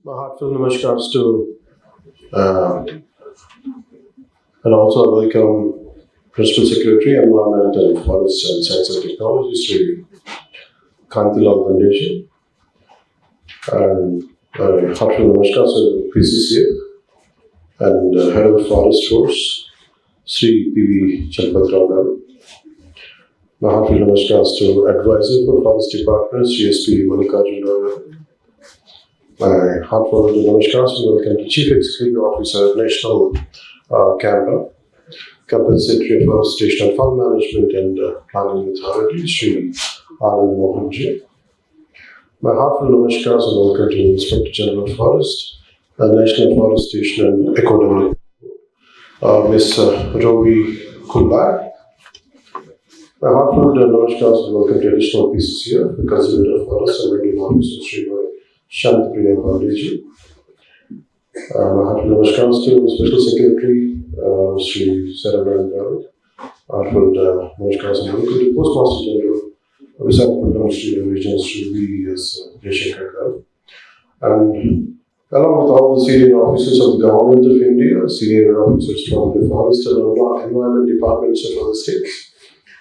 My heartfelt namaskars to and also I welcome Principal Secretary, Environment and Forest and Science and Technology, Sri Kantilal Foundation, and heartfelt namaskars to PCCA and Head of Forest Force, Sri P.V. Chalpatrao. My heartfelt namaskars to Advisor for Forest Department, Sri S.P. Mallikarjuna. My heartfelt namaskars and welcome to Chief Executive Officer, National Camera, Company Secretary of Forestation and Fund Management and Planning Authority, Sri Anand Mohanji. My heartfelt namaskars and welcome to Inspector General of Forest, National Forestation and Eco Development, Ms. Robi Kulbai. My heartfelt namaskars and welcome to Additional PCCA, the Conservator of Forest and Regular Officer, Sri Shantapriya Pandiji. My heartfelt namaskars to Special Secretary, Sri Sena. Heartfelt namaskars and welcome to Postmaster General, Visakhapatnam Sri Regional Sri V.S. Jaishankar. And along with all the senior officers of the Government of India, senior officers from the Forest and Environment Departments of other states,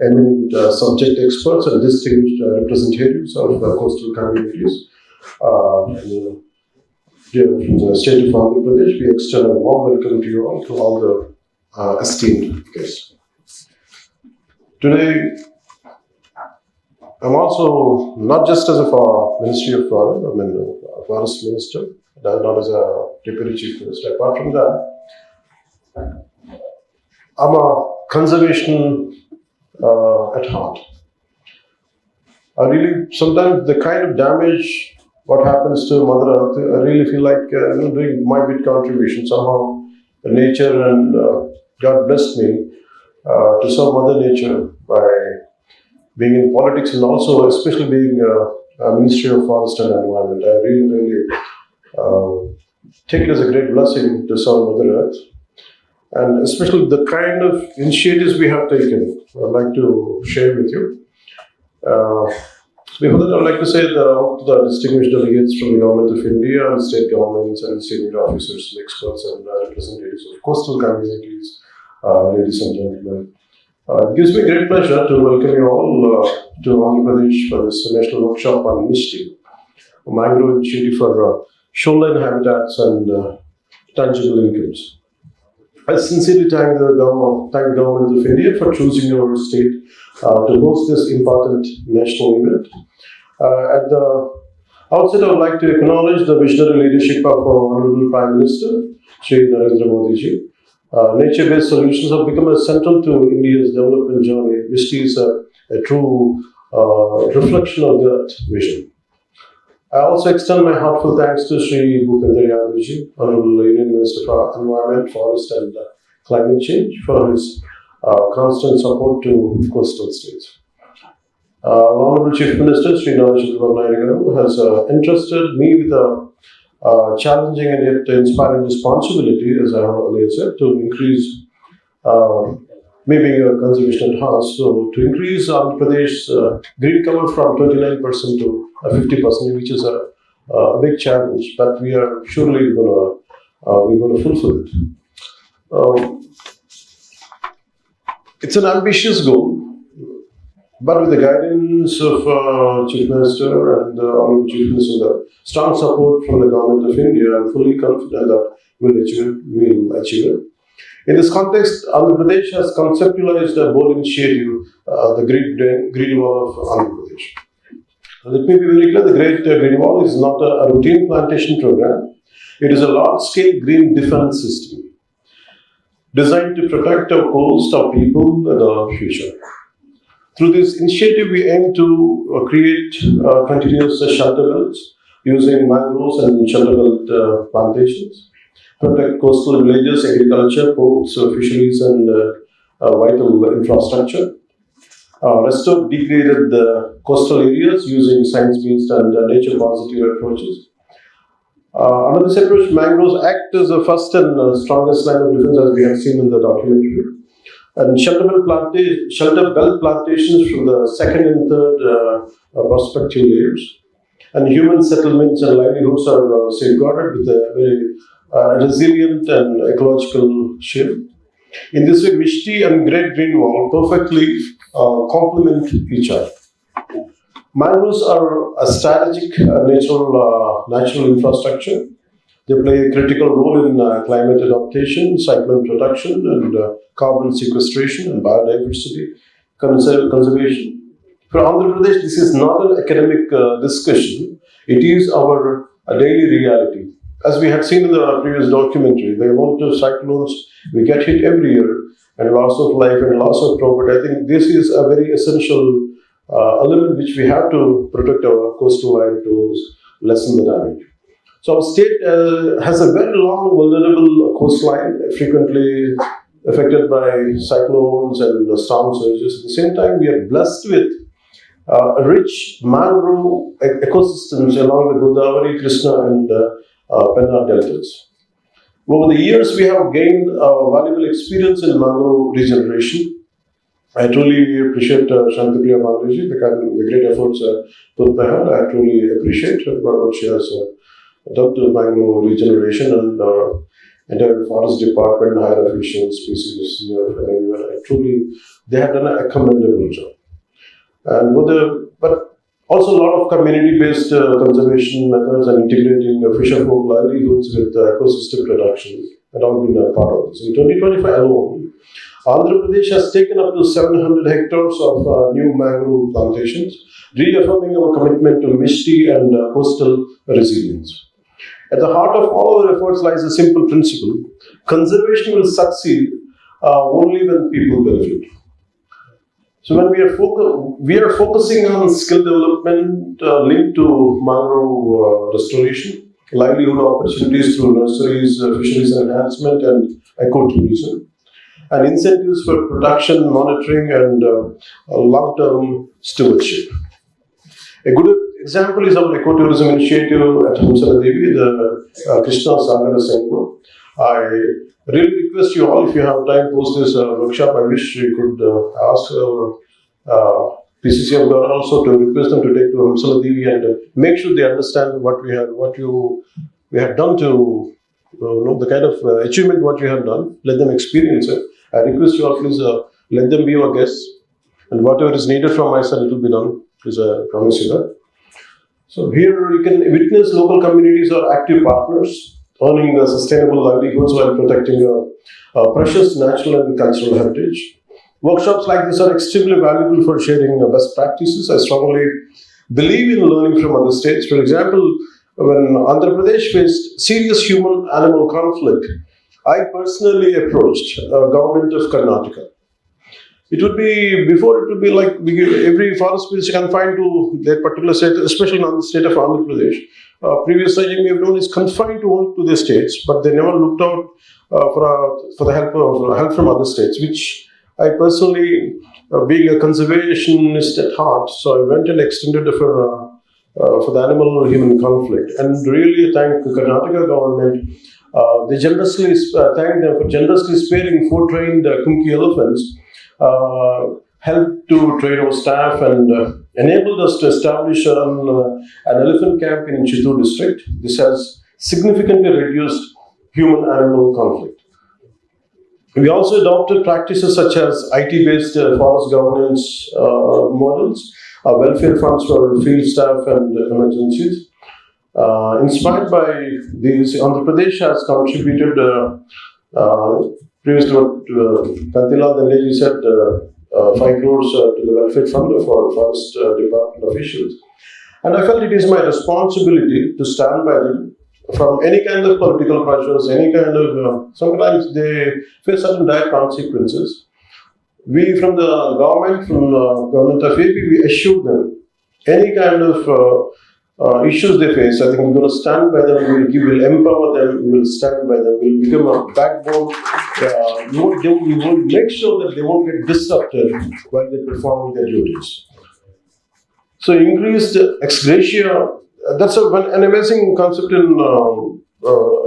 eminent subject experts and distinguished representatives of coastal communities, from the state of Andhra Pradesh, we extend a warm welcome to you all, to all the esteemed guests. Today, I'm also not just as a Ministry of Forest, a Forest Minister, not as a Deputy Chief Minister. Apart from that, I'm a conservation at heart. I really, sometimes the kind of damage what happens to Mother Earth, I really feel like doing my bit contribution. Somehow, nature and God blessed me to serve Mother Nature by being in politics and also, especially being a Ministry of Forest and Environment. I really take it as a great blessing to serve Mother Earth. And especially the kind of initiatives we have taken, I'd like to share with you. Before that, I'd like to say that the distinguished delegates from the Government of India and state governments and senior officers and experts and representatives of coastal communities, ladies and gentlemen. It gives me great pleasure to welcome you all to Andhra Pradesh for this national workshop on Mishti, a mangrove initiative for shoreline habitats and tangible incomes. I sincerely thank the Government of India for choosing our state to host this important national event. At the outset, I would like to acknowledge the visionary leadership of our Honorable Prime Minister, Sri Narendra Modi ji. Nature-based solutions have become central to India's development journey, which is a true reflection of that vision. I also extend my heartfelt thanks to Sri Bhupender Yadav ji, Honorable Union Minister for Environment, Forest and Climate Change, for his constant support to coastal states. Honorable Chief Minister Sri Janasena has entrusted me with a challenging and yet inspiring responsibility, as I earlier said, to increase, me being a conservation at heart, so to increase Andhra Pradesh's green cover from 29% to 50%, which is a big challenge, but we are surely going to fulfill it. It's an ambitious goal, but with the guidance of Chief Minister and Honorable Chief Minister, the strong support from the Government of India, I'm fully confident that we'll achieve it. In this context, Andhra Pradesh has conceptualized a bold initiative, the Green Wall of Andhra Pradesh. Let me be very clear, the Great Green Wall is not a routine plantation program. It is a large-scale green defense system designed to protect our coast, our people, and our future. Through this initiative, we aim to create continuous shelter belts using mangroves and shelter belt plantations, protect coastal villages, agriculture, ports, fisheries, and vital infrastructure, restore degraded coastal areas using science-based and nature-positive approaches. Under this approach, mangroves act as the first and strongest line of defense, as we have seen in the documentary. And shelter belt plantations from the second and third prospective layers. and human settlements and livelihoods are safeguarded with a very resilient and ecological shape. In this way, Mishti and Great Green Wall perfectly complement each other. Mangroves are a strategic natural infrastructure. They play a critical role in climate adaptation, cyclone protection, and carbon sequestration and biodiversity conservation. For Andhra Pradesh, this is not an academic discussion. It is our daily reality. As we had seen in the previous documentary, the amount of cyclones we get hit every year, and loss of life and loss of property. I think this is a very essential element which we have to protect our coastal line to lessen the damage. So our state has a very long, vulnerable coastline, frequently affected by cyclones and storm surges. At the same time, we are blessed with rich mangrove ecosystems along the Godavari, Krishna, and Penna deltas. Over the years, we have gained valuable experience in mangrove regeneration. I truly appreciate Shantipriya Mangaji, the great efforts put by her. I truly appreciate what she has done to mangrove regeneration, and entire forest department, higher officials, species, and everyone. They have done a commendable job. But also a lot of community-based conservation methods and integrating fisherfolk livelihoods with ecosystem production and all been a part of this. In 2025 alone, Andhra Pradesh has taken up to 700 hectares of new mangrove plantations, reaffirming our commitment to Mishti and coastal resilience. At the heart of all our efforts lies a simple principle: conservation will succeed only when people benefit. So when we are focusing on skill development linked to mangrove restoration, livelihood opportunities through nurseries, fisheries enhancement, and ecotourism, and incentives for production, monitoring, and long-term stewardship. A good example is our ecotourism initiative at Hamsaladevi, the Krishna Sagara Sangam. I really request you all, if you have time post this workshop, I wish you could ask our PCC of Ghana also to request them to take to Hamsaladevi and make sure they understand what we have done to the kind of achievement what we have done. Let them experience it. I request you all, please let them be our guests, and whatever is needed from my side, it will be done. Please, I promise you that. So here you can witness local communities are active partners, earning sustainable livelihoods while protecting precious natural and cultural heritage. Workshops like this are extremely valuable for sharing best practices. I strongly believe in learning from other states. For example, when Andhra Pradesh faced serious human-animal conflict, I personally approached government of Karnataka. It would be like every forest is confined to that particular state, especially in the state of Andhra Pradesh. Previous regime we have known is confined to their states, but they never looked out for the help from other states, which I personally, being a conservationist at heart, so I went and extended for the animal-human conflict, and really thank the Karnataka government. They generously thank them for generously sparing 4 trained Kumki elephants. Helped to train our staff and enabled us to establish an elephant camp in Chittoor district. This has significantly reduced human-animal conflict. We also adopted practices such as IT-based forest governance models, welfare funds for field staff and emergencies. Inspired by these, Andhra Pradesh has contributed previously what Kantila Dandeji said, 5 crores to the welfare fund for forest department officials. And I felt it is my responsibility to stand by them from any kind of political pressures, any kind of, sometimes they face certain dire consequences. We from the government, government of AP, we assured them any kind of issues they face. I think we're going to stand by them, we'll empower them, we will stand by them, we'll become a backbone. We will make sure that they won't get disrupted while they perform their duties. So increased ex gratia, that's an amazing concept in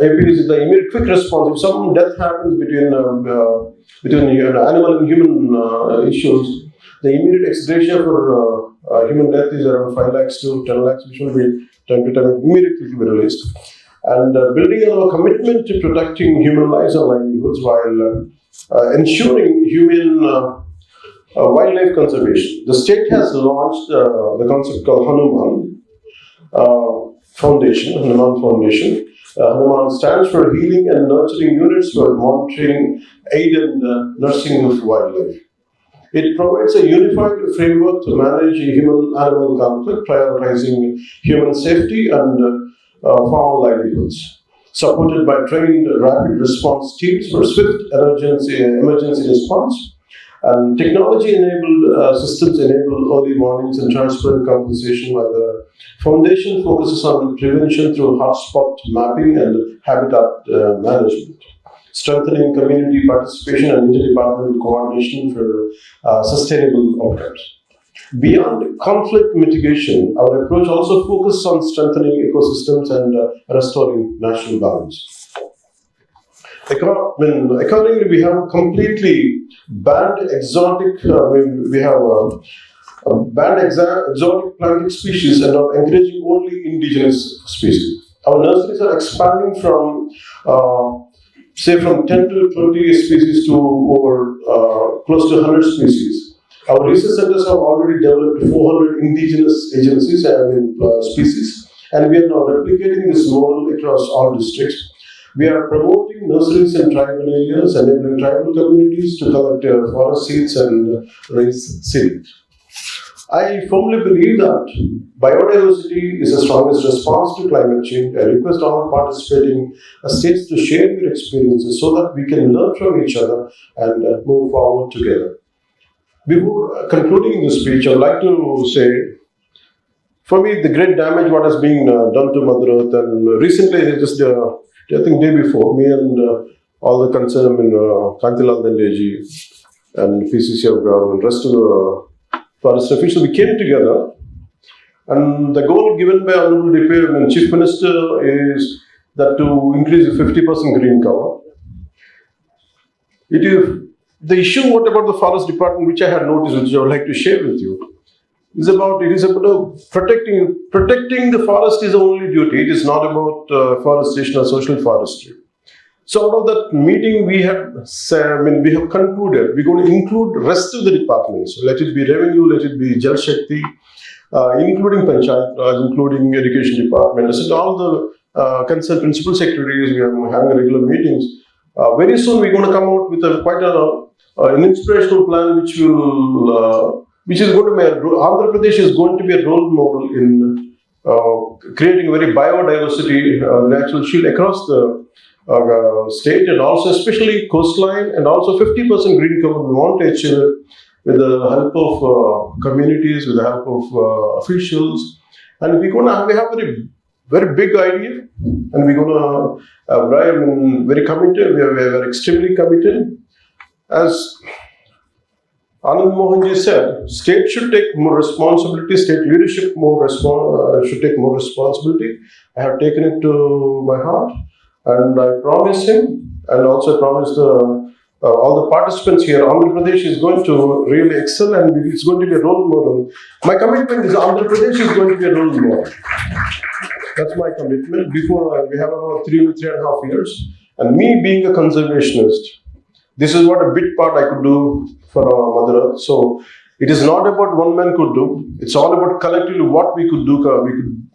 AP is the immediate quick response. If some death happens between animal and human issues, the immediate ex gratia for human death is around 5 lakhs to 10 lakhs, which will be time to time, immediately be released. And building on our commitment to protecting human lives and livelihoods while ensuring human wildlife conservation. The state has launched the concept called Hanuman Foundation, Hanuman Foundation. Hanuman stands for Healing and Nurturing Units for Monitoring, Aid and Nursing of Wildlife. It provides a unified framework to manage human-animal conflict, prioritizing human safety and farmer livelihoods. Supported by trained rapid response teams for swift emergency response, and technology-enabled systems enable early warnings and transparent compensation, while the foundation focuses on prevention through hotspot mapping and habitat management, strengthening community participation and interdepartmental coordination for sustainable outcomes. Beyond conflict mitigation, our approach also focuses on strengthening ecosystems and restoring natural balance. Accordingly, we have completely banned exotic. We have banned exotic planting species and are encouraging only indigenous species. Our nurseries are expanding from from 10 to 20 species to over close to 100 species. Our research centers have already developed 400 indigenous species, and we are now replicating this model across all districts. We are promoting nurseries in tribal areas, enabling tribal communities to collect forest seeds and raise seeds. I firmly believe that biodiversity is the strongest response to climate change. I request all participating states to share their experiences so that we can learn from each other and move forward together. Before concluding this speech, I would like to say, for me, the great damage what has been done to Mother Earth, and recently, just I think day before, me and all the concerned, Kantilal Dandeji and PCC of Gaur and rest of the forest officials, we came together, and the goal given by Honorable Chief Minister is that to increase the 50% green cover. It is the issue. What about the forest department, which I had noticed, which I would like to share with you, is about protecting the forest is the only duty. It is not about forestation or social forestry. So out of that meeting, we have concluded we're going to include rest of the departments. Let it be revenue, let it be Jal Shakti, including Panchayat Raj, including education department, so all the concerned principal secretaries. We are having regular meetings. Very soon, we're going to come out with an inspirational plan, which is going to be Andhra Pradesh is going to be a role model in creating very biodiversity natural shield across the state, and also especially coastline, and also 50% green cover we want to achieve with the help of communities, with the help of officials, and we have a very big idea, and we're going to very committed. We are extremely committed. As Anand Mohanji said, state should take more responsibility, state leadership should take more responsibility. I have taken it to my heart, and I promise him, and also promise all the participants here, Andhra Pradesh is going to really excel, and it's going to be a role model. My commitment is Andhra Pradesh is going to be a role model. That's my commitment. Before we have about 3.5 years, and me being a conservationist, this is what a bit part I could do for our Mother Earth. So it is not about one man could do. It's all about collectively what we could do.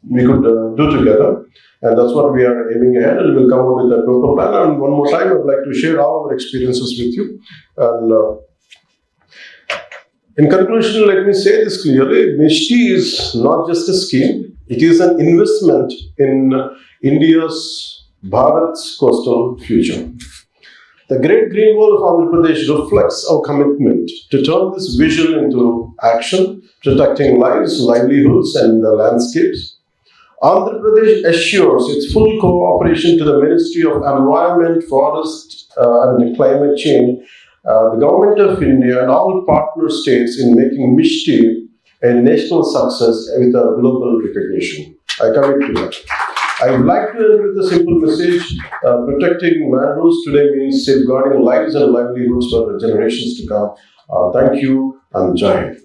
We could do together, and that's what we are aiming at. And we'll come up with a proper plan. And one more time, I would like to share all our experiences with you. And in conclusion, let me say this clearly: MISTI is not just a scheme. It is an investment in India's Bharat's coastal future. The Great Green Wall of Andhra Pradesh reflects our commitment to turn this vision into action, protecting lives, livelihoods, and the landscapes. Andhra Pradesh assures its full cooperation to the Ministry of Environment, Forest and Climate Change, the Government of India, and all partner states in making MISTI a national success with a global recognition. I commit to that. I would like to end with a simple message. Protecting mangroves today means safeguarding lives and livelihoods for generations to come. Thank you, and Jai Hind.